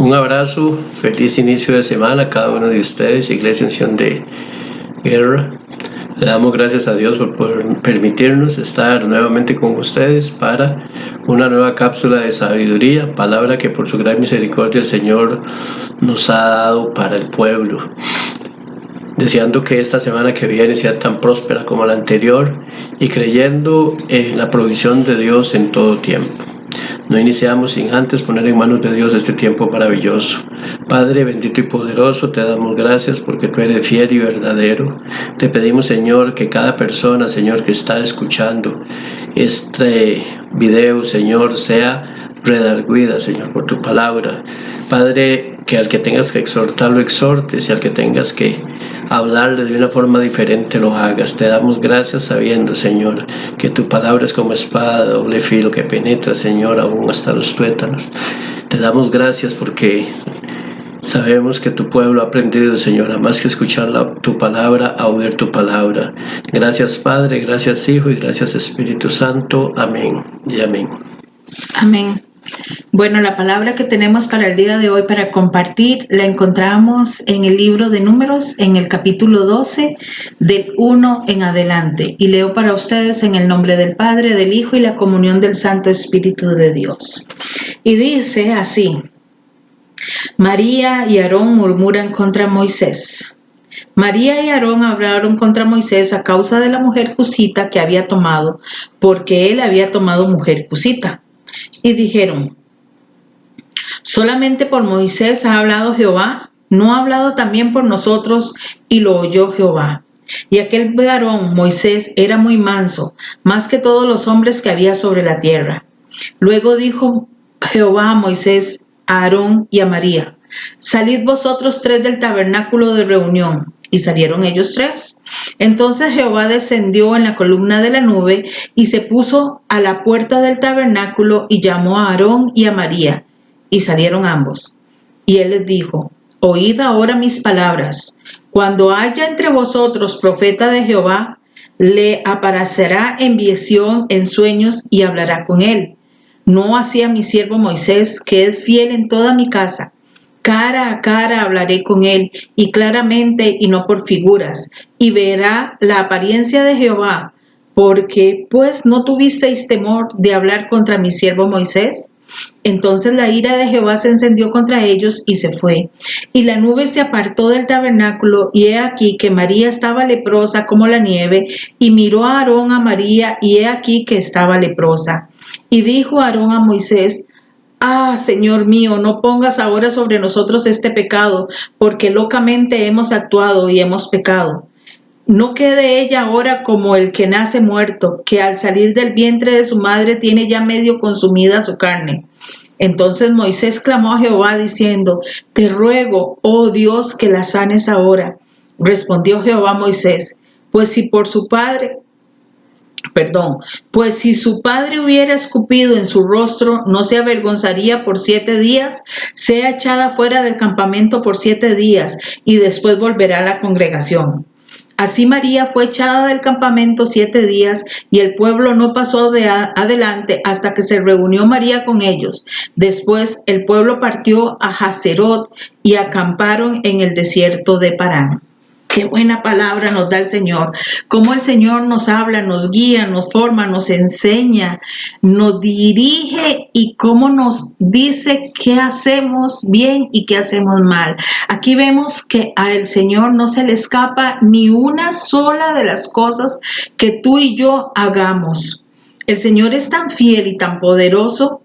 Un abrazo, feliz inicio de semana a cada uno de ustedes, Iglesia Unción de Guerra. Le damos gracias a Dios por permitirnos estar nuevamente con ustedes para una nueva cápsula de sabiduría, palabra que por su gran misericordia el Señor nos ha dado para el pueblo. Deseando que esta semana que viene sea tan próspera como la anterior y creyendo en la provisión de Dios en todo tiempo. No iniciamos sin antes poner en manos de Dios este tiempo maravilloso. Padre bendito y poderoso, te damos gracias porque tú eres fiel y verdadero. Te pedimos, Señor, que cada persona, Señor, que está escuchando este video, Señor, sea redarguida, Señor, por tu palabra. Padre, que al que tengas que exhortarlo, exhortes, y al que tengas que hablarle de una forma diferente, lo hagas. Te damos gracias sabiendo, Señor, que tu palabra es como espada de doble filo que penetra, Señor, aún hasta los tuétanos. Te damos gracias porque sabemos que tu pueblo ha aprendido, Señor, a más que escuchar tu palabra, a oír tu palabra. Gracias, Padre, gracias, Hijo, y gracias, Espíritu Santo. Amén y amén. Amén. Bueno, la palabra que tenemos para el día de hoy para compartir la encontramos en el libro de Números, en el capítulo 12, del 1 en adelante. Y leo para ustedes en el nombre del Padre, del Hijo y la comunión del Santo Espíritu de Dios. Y dice así: María y Aarón murmuran contra Moisés. María y Aarón hablaron contra Moisés a causa de la mujer cusita que había tomado, porque él había tomado mujer cusita. Y dijeron: ¿solamente por Moisés ha hablado Jehová? ¿No ha hablado también por nosotros? Y lo oyó Jehová. Y aquel varón, Moisés, era muy manso, más que todos los hombres que había sobre la tierra. Luego dijo Jehová a Moisés, a Aarón y a María: salid vosotros tres del tabernáculo de reunión. Y salieron ellos tres. Entonces Jehová descendió en la columna de la nube y se puso a la puerta del tabernáculo y llamó a Aarón y a María. Y salieron ambos. Y él les dijo: oíd ahora mis palabras. Cuando haya entre vosotros profeta de Jehová, le aparecerá en visión en sueños y hablará con él. No así a mi siervo Moisés, que es fiel en toda mi casa. Cara a cara hablaré con él, y claramente y no por figuras, y verá la apariencia de Jehová. Porque pues no tuvisteis temor de hablar contra mi siervo Moisés. Entonces la ira de Jehová se encendió contra ellos y se fue. Y la nube se apartó del tabernáculo, y he aquí que María estaba leprosa como la nieve, y miró a Aarón a María, y he aquí que estaba leprosa. Y dijo Aarón a Moisés: ah, Señor mío, no pongas ahora sobre nosotros este pecado, porque locamente hemos actuado y hemos pecado. No quede ella ahora como el que nace muerto, que al salir del vientre de su madre tiene ya medio consumida su carne. Entonces Moisés clamó a Jehová diciendo: te ruego, oh Dios, que la sanes ahora. Respondió Jehová a Moisés: pues si su padre hubiera escupido en su rostro, no se avergonzaría por 7 días, sea echada fuera del campamento por 7 días, y después volverá a la congregación. Así María fue echada del campamento 7 días, y el pueblo no pasó adelante hasta que se reunió María con ellos. Después el pueblo partió a Hazerot y acamparon en el desierto de Parán. Qué buena palabra nos da el Señor. Cómo el Señor nos habla, nos guía, nos forma, nos enseña, nos dirige, y cómo nos dice qué hacemos bien y qué hacemos mal. Aquí vemos que al Señor no se le escapa ni una sola de las cosas que tú y yo hagamos. El Señor es tan fiel y tan poderoso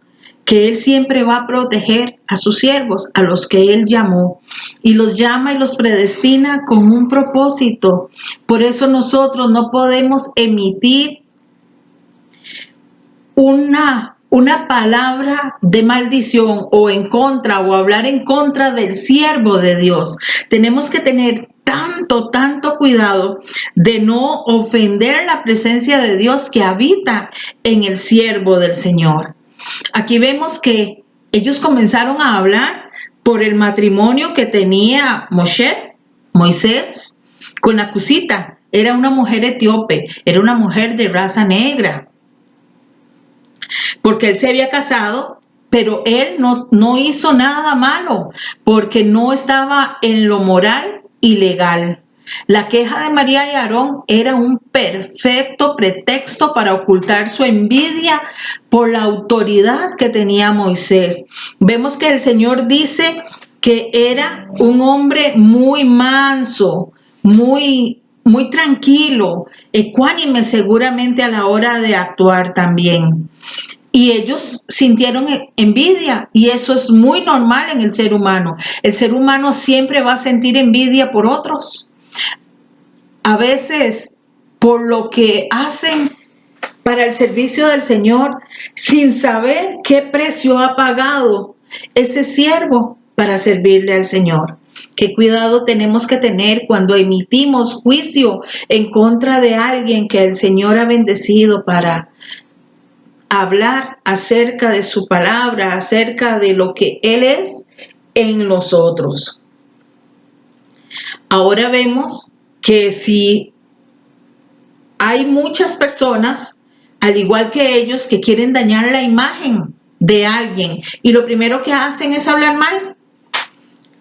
que Él siempre va a proteger a sus siervos, a los que Él llamó, y los llama y los predestina con un propósito. Por eso nosotros no podemos emitir una palabra de maldición o en contra, o hablar en contra del siervo de Dios. Tenemos que tener tanto cuidado de no ofender la presencia de Dios que habita en el siervo del Señor. Aquí vemos que ellos comenzaron a hablar por el matrimonio que tenía Moisés, con la cusita. Era una mujer etíope, era una mujer de raza negra, porque él se había casado pero él no hizo nada malo porque no estaba en lo moral y legal. La queja de María y Aarón era un perfecto pretexto para ocultar su envidia por la autoridad que tenía Moisés. Vemos que el Señor dice que era un hombre muy manso, muy tranquilo, ecuánime seguramente a la hora de actuar también. Y ellos sintieron envidia, y eso es muy normal en el ser humano. El ser humano siempre va a sentir envidia por otros. A veces por lo que hacen para el servicio del Señor, sin saber qué precio ha pagado ese siervo para servirle al Señor. Qué cuidado tenemos que tener cuando emitimos juicio en contra de alguien que el Señor ha bendecido para hablar acerca de su palabra, acerca de lo que Él es en nosotros. Ahora vemos que si hay muchas personas, al igual que ellos, que quieren dañar la imagen de alguien y lo primero que hacen es hablar mal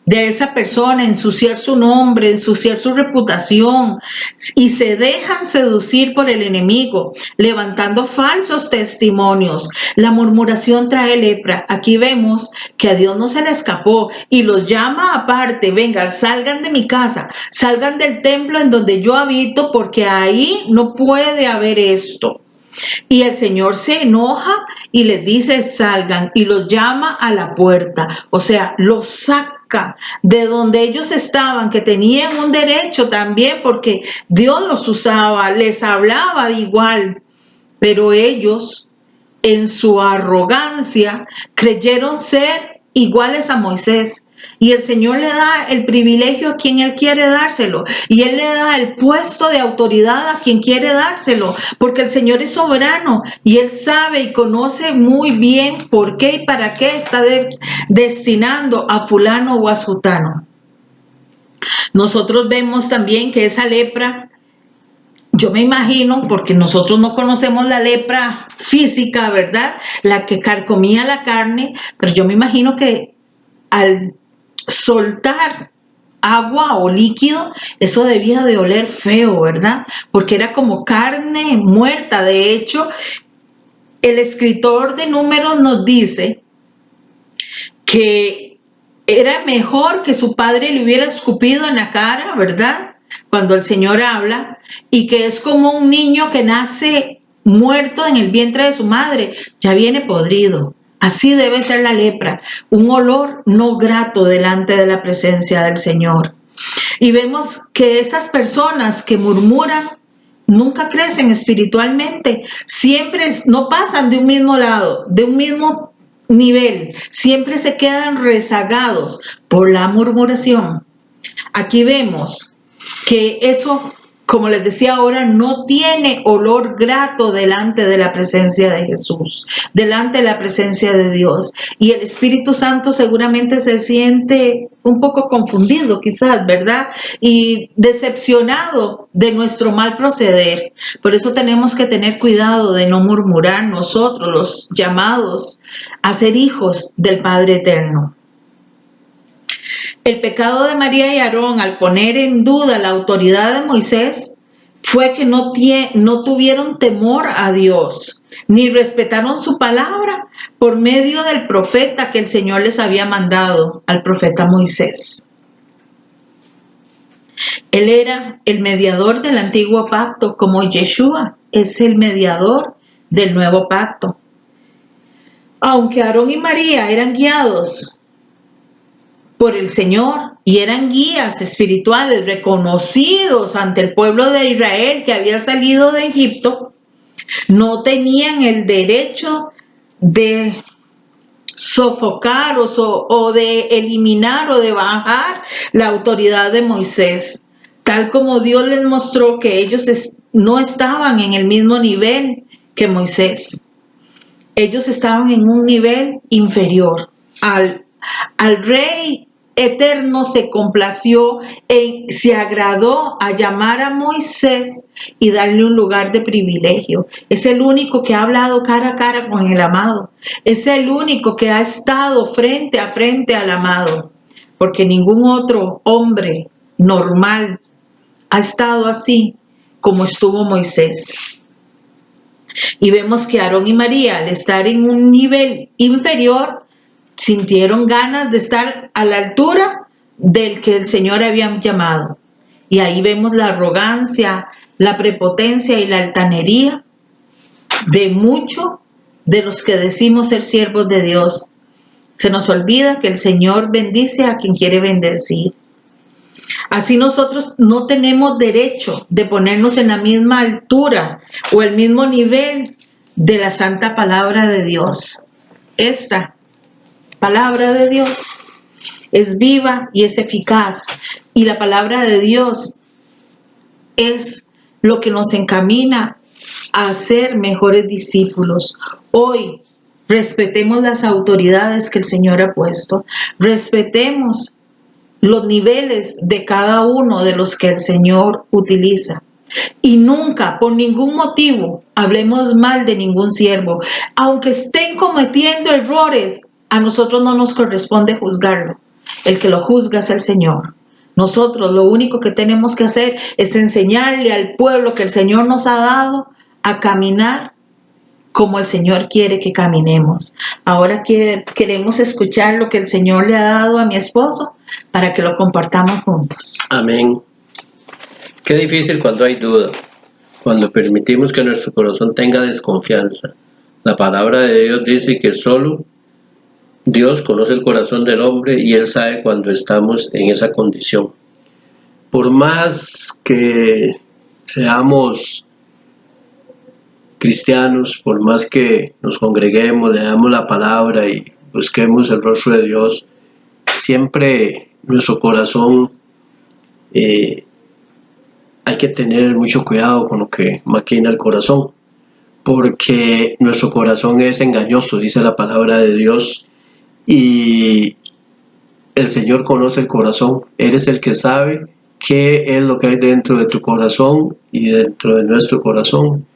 de esa persona, ensuciar su nombre, ensuciar su reputación, y se dejan seducir por el enemigo, levantando falsos testimonios. La murmuración trae lepra. Aquí vemos que a Dios no se le escapó y los llama aparte. Vengan, salgan de mi casa, salgan del templo en donde yo habito, porque ahí no puede haber esto. Y el Señor se enoja y les dice salgan, y los llama a la puerta, o sea, los saca de donde ellos estaban, que tenían un derecho también porque Dios los usaba, les hablaba igual, pero ellos en su arrogancia creyeron ser iguales a Moisés. Y el Señor le da el privilegio a quien Él quiere dárselo. Y Él le da el puesto de autoridad a quien quiere dárselo. Porque el Señor es soberano y Él sabe y conoce muy bien por qué y para qué está destinando a fulano o a sutano. Nosotros vemos también que esa lepra, yo me imagino, porque nosotros no conocemos la lepra física, ¿verdad? La que carcomía la carne, pero yo me imagino que al soltar agua o líquido, eso debía de oler feo, ¿verdad? Porque era como carne muerta. De hecho, el escritor de Números nos dice que era mejor que su padre le hubiera escupido en la cara, ¿verdad? Cuando el Señor habla, y que es como un niño que nace muerto en el vientre de su madre, ya viene podrido. Así debe ser la lepra, un olor no grato delante de la presencia del Señor. Y vemos que esas personas que murmuran nunca crecen espiritualmente, siempre no pasan de un mismo lado, de un mismo nivel, siempre se quedan rezagados por la murmuración. Aquí vemos que eso, como les decía ahora, no tiene olor grato delante de la presencia de Jesús, delante de la presencia de Dios. Y el Espíritu Santo seguramente se siente un poco confundido, quizás, ¿verdad? Y decepcionado de nuestro mal proceder. Por eso tenemos que tener cuidado de no murmurar nosotros, los llamados a ser hijos del Padre Eterno. El pecado de María y Aarón al poner en duda la autoridad de Moisés fue que no tuvieron temor a Dios, ni respetaron su palabra por medio del profeta que el Señor les había mandado, al profeta Moisés. Él era el mediador del antiguo pacto, como Yeshua es el mediador del nuevo pacto. Aunque Aarón y María eran guiados por el Señor y eran guías espirituales reconocidos ante el pueblo de Israel que había salido de Egipto, no tenían el derecho de sofocar o de eliminar o de bajar la autoridad de Moisés, tal como Dios les mostró que ellos no estaban en el mismo nivel que Moisés. Ellos estaban en un nivel inferior al rey Eterno se complació, se agradó a llamar a Moisés y darle un lugar de privilegio. Es el único que ha hablado cara a cara con el amado. Es el único que ha estado frente a frente al amado. Porque ningún otro hombre normal ha estado así como estuvo Moisés. Y vemos que Aarón y María, al estar en un nivel inferior, sintieron ganas de estar a la altura del que el Señor había llamado. Y ahí vemos la arrogancia, la prepotencia y la altanería de muchos de los que decimos ser siervos de Dios. Se nos olvida que el Señor bendice a quien quiere bendecir. Así nosotros no tenemos derecho de ponernos en la misma altura o el mismo nivel de la santa palabra de Dios. Esta palabra de Dios es viva y es eficaz. Y la palabra de Dios es lo que nos encamina a ser mejores discípulos. Hoy respetemos las autoridades que el Señor ha puesto. Respetemos los niveles de cada uno de los que el Señor utiliza. Y nunca, por ningún motivo, hablemos mal de ningún siervo. Aunque estén cometiendo errores, a nosotros no nos corresponde juzgarlo. El que lo juzga es el Señor. Nosotros lo único que tenemos que hacer es enseñarle al pueblo que el Señor nos ha dado a caminar como el Señor quiere que caminemos. Ahora queremos escuchar lo que el Señor le ha dado a mi esposo para que lo compartamos juntos. Amén. Qué difícil cuando hay duda, cuando permitimos que nuestro corazón tenga desconfianza. La palabra de Dios dice que solo Dios conoce el corazón del hombre y Él sabe cuando estamos en esa condición. Por más que seamos cristianos, por más que nos congreguemos, leamos la palabra y busquemos el rostro de Dios, siempre nuestro corazón hay que tener mucho cuidado con lo que maquina el corazón, porque nuestro corazón es engañoso, dice la palabra de Dios, y el Señor conoce el corazón. Él es el que sabe qué es lo que hay dentro de tu corazón y dentro de nuestro corazón.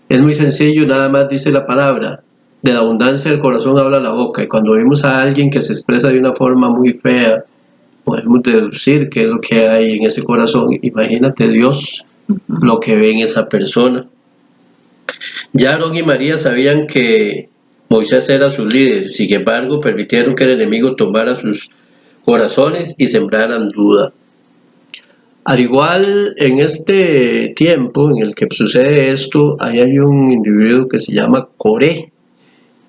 Es muy sencillo, nada más dice la palabra: de la abundancia del corazón habla la boca. Y cuando vemos a alguien que se expresa de una forma muy fea, podemos deducir qué es lo que hay en ese corazón. Imagínate Dios lo que ve en esa persona. Ya Aarón y María sabían que Moisés era su líder, sin embargo permitieron que el enemigo tomara sus corazones y sembraran duda. Al igual, en este tiempo en el que sucede esto, ahí hay un individuo que se llama Coré,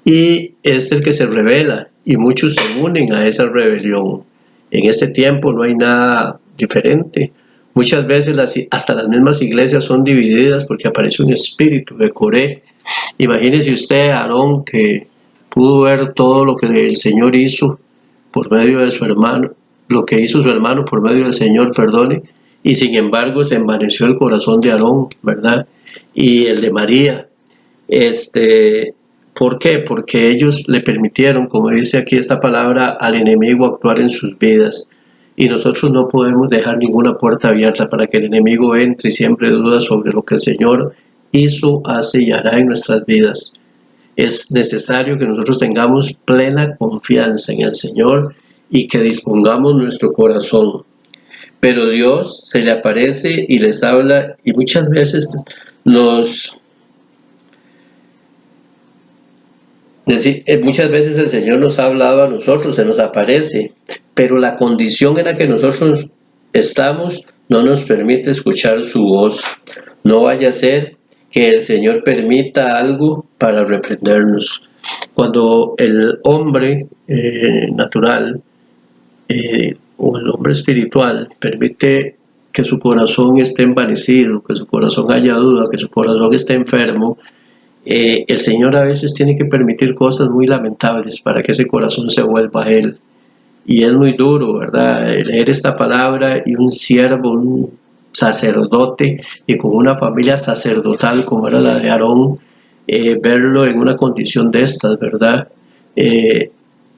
y es el que se rebela, y muchos se unen a esa rebelión. En este tiempo no hay nada diferente. Muchas veces hasta las mismas iglesias son divididas porque aparece un espíritu de Coré. Imagínese usted a Aarón, que pudo ver todo lo que el Señor hizo por medio de su hermano, lo que hizo su hermano por medio del Señor, perdone, y sin embargo se envaneció el corazón de Aarón, ¿verdad? Y el de María. ¿Por qué? Porque ellos le permitieron, como dice aquí esta palabra, al enemigo actuar en sus vidas. Y nosotros no podemos dejar ninguna puerta abierta para que el enemigo entre y siempre duda sobre lo que el Señor hizo, hace y hará en nuestras vidas. Es necesario que nosotros tengamos plena confianza en el Señor y que dispongamos nuestro corazón. Pero Dios se le aparece y les habla, y muchas veces muchas veces el Señor nos ha hablado a nosotros, se nos aparece, pero la condición en la que nosotros estamos no nos permite escuchar su voz. No vaya a ser que el Señor permita algo para reprendernos. Cuando el hombre natural o el hombre espiritual permite que su corazón esté envanecido, que su corazón haya duda, que su corazón esté enfermo, el Señor a veces tiene que permitir cosas muy lamentables para que ese corazón se vuelva a Él. Y es muy duro, ¿verdad? Leer esta palabra y un siervo, un sacerdote y con una familia sacerdotal como era la de Aarón, verlo en una condición de estas, ¿verdad?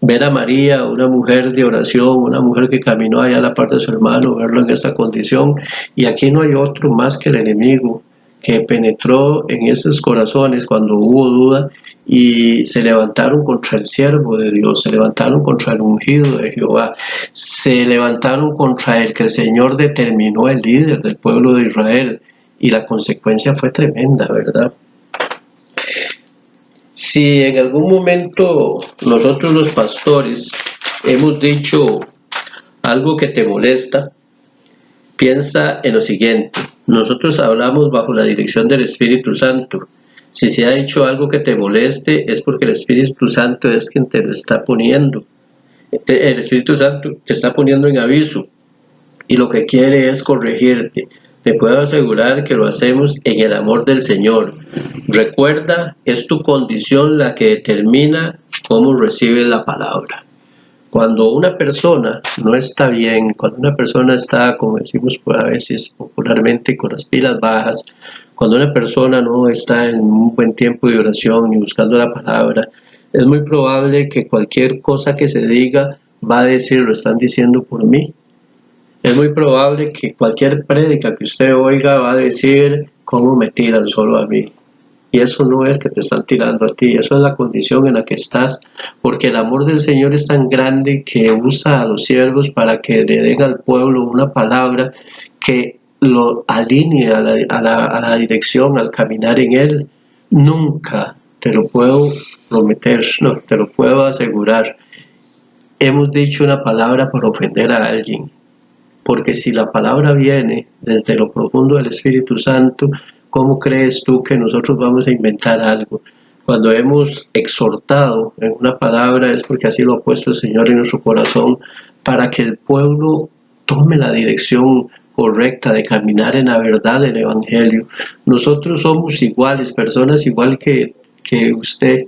ver a María, una mujer de oración, una mujer que caminó allá a la parte de su hermano, verlo en esta condición. Y aquí no hay otro más que el enemigo que penetró en esos corazones cuando hubo duda y se levantaron contra el siervo de Dios, se levantaron contra el ungido de Jehová, se levantaron contra el que el Señor determinó el líder del pueblo de Israel, y la consecuencia fue tremenda, ¿verdad? Si en algún momento nosotros los pastores hemos dicho algo que te molesta, piensa en lo siguiente: nosotros hablamos bajo la dirección del Espíritu Santo. Si se ha dicho algo que te moleste, es porque el Espíritu Santo es quien te lo está poniendo. El Espíritu Santo te está poniendo en aviso y lo que quiere es corregirte. Te puedo asegurar que lo hacemos en el amor del Señor. Recuerda, es tu condición la que determina cómo recibes la palabra. Cuando una persona no está bien, cuando una persona está, como decimos a veces popularmente, con las pilas bajas, cuando una persona no está en un buen tiempo de oración ni buscando la palabra, es muy probable que cualquier cosa que se diga va a decir: lo están diciendo por mí. Es muy probable que cualquier prédica que usted oiga va a decir: ¿cómo me tiran solo a mí? Y eso no es que te están tirando a ti, eso es la condición en la que estás, porque el amor del Señor es tan grande que usa a los siervos para que le den al pueblo una palabra que lo alinee a la dirección, al caminar en Él. Nunca, te lo puedo prometer, no, te lo puedo asegurar, hemos dicho una palabra para ofender a alguien. Porque si la palabra viene desde lo profundo del Espíritu Santo, ¿cómo crees tú que nosotros vamos a inventar algo? Cuando hemos exhortado en una palabra es porque así lo ha puesto el Señor en nuestro corazón, para que el pueblo tome la dirección correcta de caminar en la verdad del Evangelio. Nosotros somos iguales, personas igual que usted.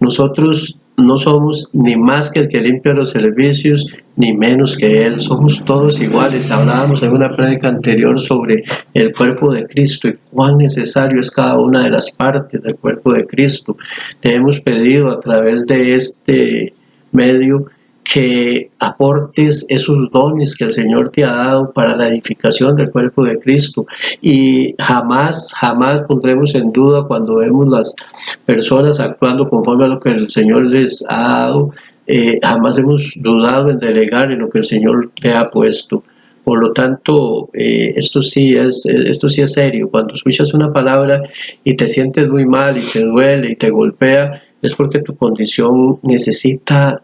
Nosotros no somos ni más que el que limpia los servicios, ni menos que Él. Somos todos iguales. Hablábamos en una prédica anterior sobre el cuerpo de Cristo y cuán necesario es cada una de las partes del cuerpo de Cristo. Te hemos pedido a través de este medio que aportes esos dones que el Señor te ha dado para la edificación del cuerpo de Cristo, y jamás pondremos en duda cuando vemos las personas actuando conforme a lo que el Señor les ha dado. Jamás hemos dudado en delegar en lo que el Señor te ha puesto. Por lo tanto, esto sí es serio. Cuando escuchas una palabra y te sientes muy mal y te duele y te golpea, es porque tu condición necesita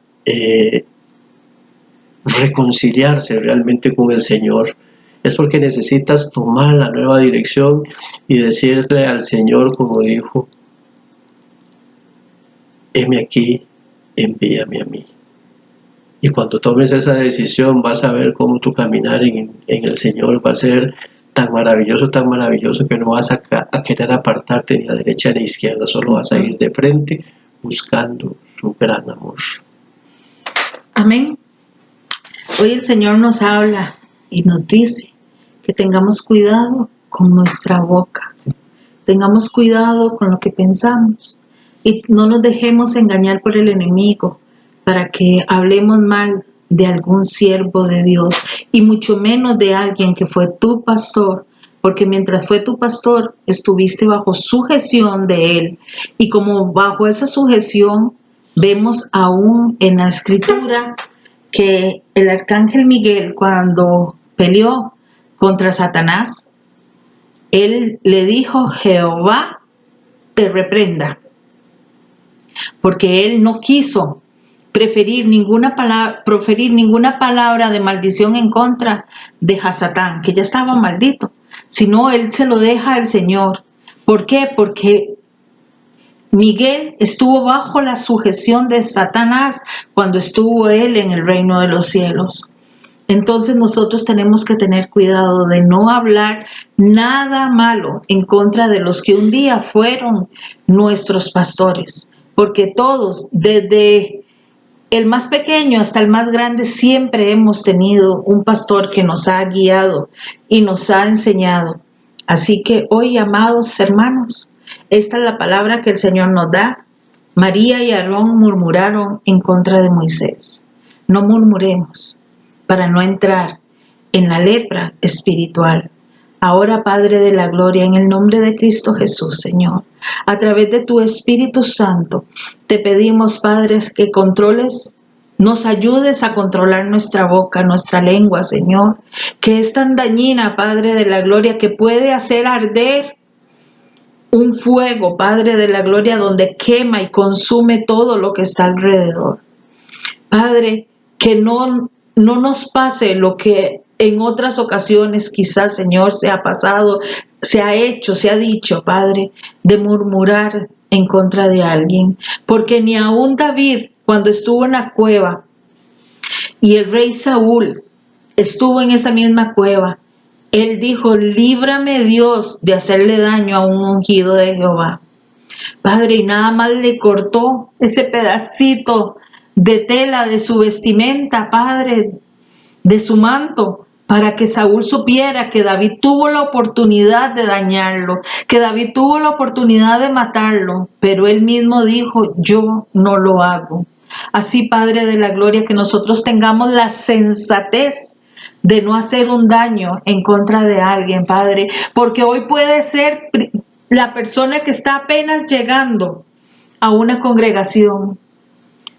reconciliarse realmente con el Señor. Es porque necesitas tomar la nueva dirección y decirle al Señor, como dijo: heme aquí, envíame a mí. Y cuando tomes esa decisión, vas a ver cómo tu caminar en el Señor va a ser tan maravilloso que no vas a querer apartarte ni a derecha ni a izquierda, solo vas a ir de frente buscando su gran amor. Amén. Hoy el Señor nos habla y nos dice que tengamos cuidado con nuestra boca, tengamos cuidado con lo que pensamos y no nos dejemos engañar por el enemigo para que hablemos mal de algún siervo de Dios, y mucho menos de alguien que fue tu pastor, porque mientras fue tu pastor estuviste bajo sujeción de él, y como bajo esa sujeción vemos aún en la escritura que el arcángel Miguel, cuando peleó contra Satanás, él le dijo: Jehová te reprenda, porque él no quiso proferir ninguna palabra de maldición en contra de Hasatán, que ya estaba maldito, sino él se lo deja al Señor. ¿Por qué? Porque Miguel estuvo bajo la sujeción de Satanás cuando estuvo él en el reino de los cielos. Entonces nosotros tenemos que tener cuidado de no hablar nada malo en contra de los que un día fueron nuestros pastores, porque todos, desde el más pequeño hasta el más grande, siempre hemos tenido un pastor que nos ha guiado y nos ha enseñado. Así que hoy, amados hermanos, esta es la palabra que el Señor nos da. María y Aarón murmuraron en contra de Moisés. No murmuremos para no entrar en la lepra espiritual. Ahora, Padre de la Gloria, en el nombre de Cristo Jesús, Señor, a través de tu Espíritu Santo, te pedimos, Padre, que controles, nos ayudes a controlar nuestra boca, nuestra lengua, Señor, que es tan dañina, Padre de la Gloria, que puede hacer arder un fuego, Padre de la Gloria, donde quema y consume todo lo que está alrededor. Padre, que no nos pase lo que en otras ocasiones quizás, Señor, se ha pasado, se ha hecho, se ha dicho, Padre, de murmurar en contra de alguien. Porque ni aún David, cuando estuvo en la cueva, y el rey Saúl estuvo en esa misma cueva, él dijo, líbrame Dios de hacerle daño a un ungido de Jehová. Padre, y nada más le cortó ese pedacito de tela de su vestimenta, Padre, de su manto, para que Saúl supiera que David tuvo la oportunidad de dañarlo, que David tuvo la oportunidad de matarlo, pero él mismo dijo, yo no lo hago. Así, Padre de la Gloria, que nosotros tengamos la sensatez de no hacer un daño en contra de alguien, Padre, porque hoy puede ser la persona que está apenas llegando a una congregación,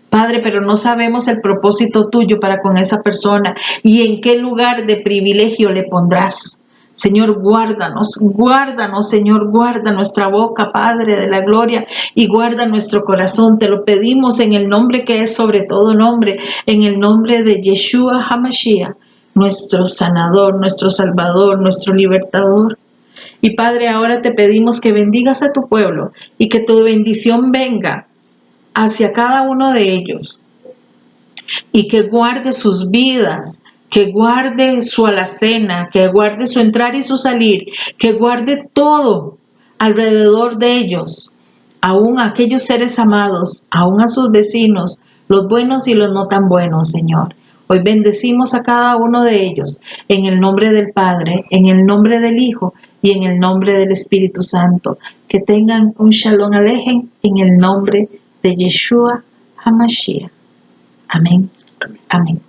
Padre, pero no sabemos el propósito tuyo para con esa persona y en qué lugar de privilegio le pondrás. Señor, guárdanos, Señor, guarda nuestra boca, Padre de la Gloria, y guarda nuestro corazón. Te lo pedimos en el nombre que es sobre todo nombre, en el nombre de Yeshua HaMashiach, nuestro sanador, nuestro salvador, nuestro libertador. Y Padre, ahora te pedimos que bendigas a tu pueblo y que tu bendición venga hacia cada uno de ellos y que guarde sus vidas, que guarde su alacena, que guarde su entrar y su salir, que guarde todo alrededor de ellos, aún a aquellos seres amados, aún a sus vecinos, los buenos y los no tan buenos, Señor. Hoy bendecimos a cada uno de ellos en el nombre del Padre, en el nombre del Hijo y en el nombre del Espíritu Santo. Que tengan un Shalom Alejem en el nombre de Yeshua HaMashiach. Amén. Amén.